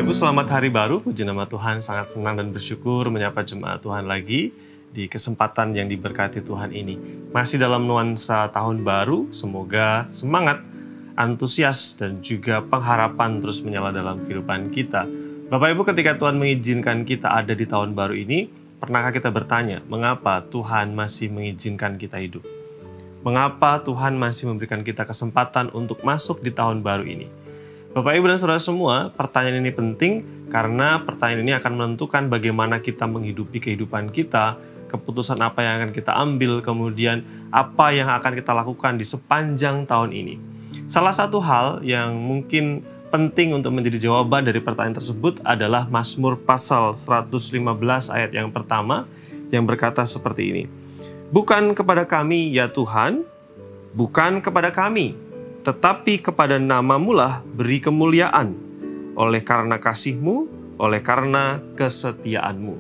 Bapak Ibu, selamat hari baru. Puji nama Tuhan, sangat senang dan bersyukur menyapa jemaat Tuhan lagi di kesempatan yang diberkati Tuhan ini. Masih dalam nuansa tahun baru, semoga semangat, antusias, dan juga pengharapan terus menyala dalam kehidupan kita. Bapak Ibu, ketika Tuhan mengizinkan kita ada di tahun baru ini, pernahkah kita bertanya, mengapa Tuhan masih mengizinkan kita hidup? Mengapa Tuhan masih memberikan kita kesempatan untuk masuk di tahun baru ini? Bapak, Ibu, dan Saudara semua, pertanyaan ini penting karena pertanyaan ini akan menentukan bagaimana kita menghidupi kehidupan kita, keputusan apa yang akan kita ambil, kemudian apa yang akan kita lakukan di sepanjang tahun ini. Salah satu hal yang mungkin penting untuk menjadi jawaban dari pertanyaan tersebut adalah Mazmur pasal 115 ayat yang pertama yang berkata seperti ini. Bukan kepada kami ya Tuhan, bukan kepada kami, tetapi kepada nama-Mu lah beri kemuliaan, oleh karena kasih-Mu, oleh karena kesetiaan-Mu.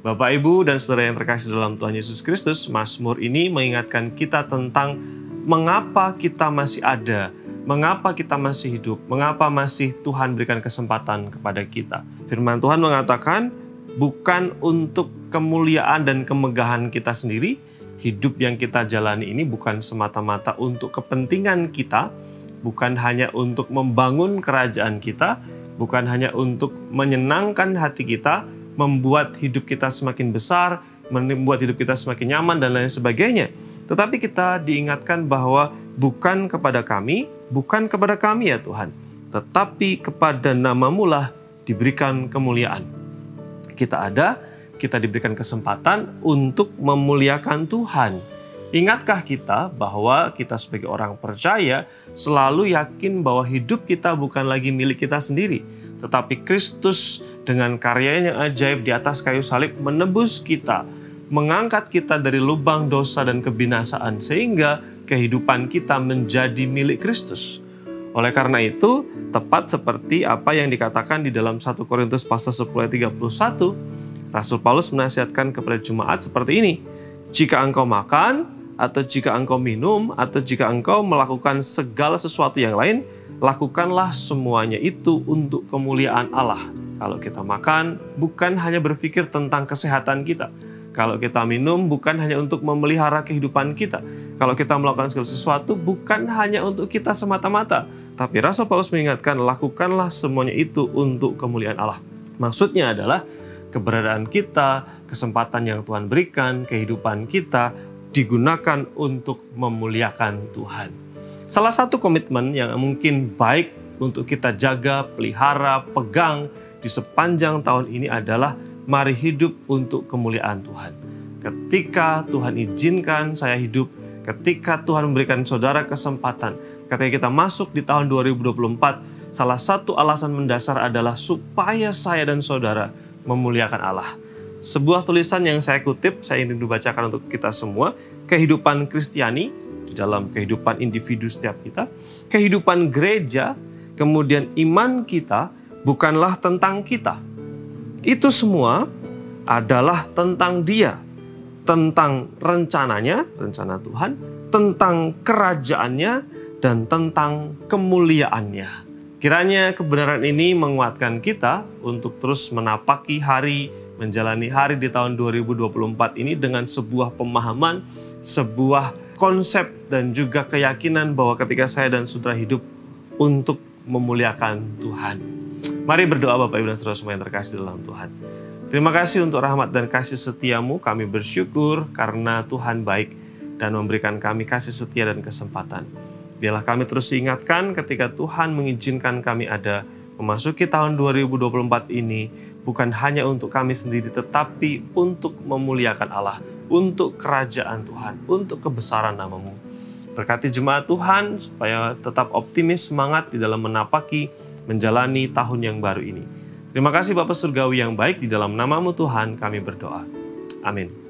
Bapak, Ibu, dan Saudara yang terkasih dalam Tuhan Yesus Kristus, Mazmur ini mengingatkan kita tentang mengapa kita masih ada, mengapa kita masih hidup, mengapa masih Tuhan berikan kesempatan kepada kita. Firman Tuhan mengatakan, bukan untuk kemuliaan dan kemegahan kita sendiri. Hidup yang kita jalani ini bukan semata-mata untuk kepentingan kita, bukan hanya untuk membangun kerajaan kita, bukan hanya untuk menyenangkan hati kita, membuat hidup kita semakin besar, membuat hidup kita semakin nyaman, dan lain sebagainya. Tetapi kita diingatkan bahwa bukan kepada kami ya Tuhan, tetapi kepada nama-Mu lah diberikan kemuliaan. Kita diberikan kesempatan untuk memuliakan Tuhan. Ingatkah kita bahwa kita sebagai orang percaya selalu yakin bahwa hidup kita bukan lagi milik kita sendiri, tetapi Kristus dengan karyanya yang ajaib di atas kayu salib menebus kita, mengangkat kita dari lubang dosa dan kebinasaan sehingga kehidupan kita menjadi milik Kristus. Oleh karena itu, tepat seperti apa yang dikatakan di dalam 1 Korintus pasal 10 ayat 31, Rasul Paulus menasihatkan kepada jemaat seperti ini. Jika engkau makan, atau jika engkau minum, atau jika engkau melakukan segala sesuatu yang lain, lakukanlah semuanya itu untuk kemuliaan Allah. Kalau kita makan, bukan hanya berpikir tentang kesehatan kita. Kalau kita minum, bukan hanya untuk memelihara kehidupan kita. Kalau kita melakukan segala sesuatu, bukan hanya untuk kita semata-mata. Tapi Rasul Paulus mengingatkan, lakukanlah semuanya itu untuk kemuliaan Allah. Maksudnya adalah, keberadaan kita, kesempatan yang Tuhan berikan, kehidupan kita digunakan untuk memuliakan Tuhan. Salah satu komitmen yang mungkin baik untuk kita jaga, pelihara, pegang di sepanjang tahun ini adalah mari hidup untuk kemuliaan Tuhan. Ketika Tuhan izinkan saya hidup, ketika Tuhan memberikan saudara kesempatan, ketika kita masuk di tahun 2024, salah satu alasan mendasar adalah supaya saya dan saudara memuliakan Allah. Sebuah tulisan yang saya kutip, saya ingin dibacakan untuk kita semua. Kehidupan Kristiani, di dalam kehidupan individu setiap kita, kehidupan gereja, kemudian iman kita, bukanlah tentang kita. Itu semua adalah tentang Dia, tentang rencananya, rencana Tuhan, tentang kerajaannya, dan tentang kemuliaannya. Kiranya kebenaran ini menguatkan kita untuk terus menapaki hari, menjalani hari di tahun 2024 ini dengan sebuah pemahaman, sebuah konsep, dan juga keyakinan bahwa ketika saya dan saudara hidup untuk memuliakan Tuhan. Mari berdoa Bapak, Ibu, dan saudara semua yang terkasih dalam Tuhan. Terima kasih untuk rahmat dan kasih setia-Mu. Kami bersyukur karena Tuhan baik dan memberikan kami kasih setia dan kesempatan. Biarlah kami terus diingatkan ketika Tuhan mengizinkan kami ada memasuki tahun 2024 ini, bukan hanya untuk kami sendiri, tetapi untuk memuliakan Allah, untuk kerajaan Tuhan, untuk kebesaran nama-Mu. Berkati jemaat Tuhan supaya tetap optimis, semangat di dalam menapaki, menjalani tahun yang baru ini. Terima kasih Bapa Surgawi yang baik, di dalam nama-Mu Tuhan kami berdoa. Amin.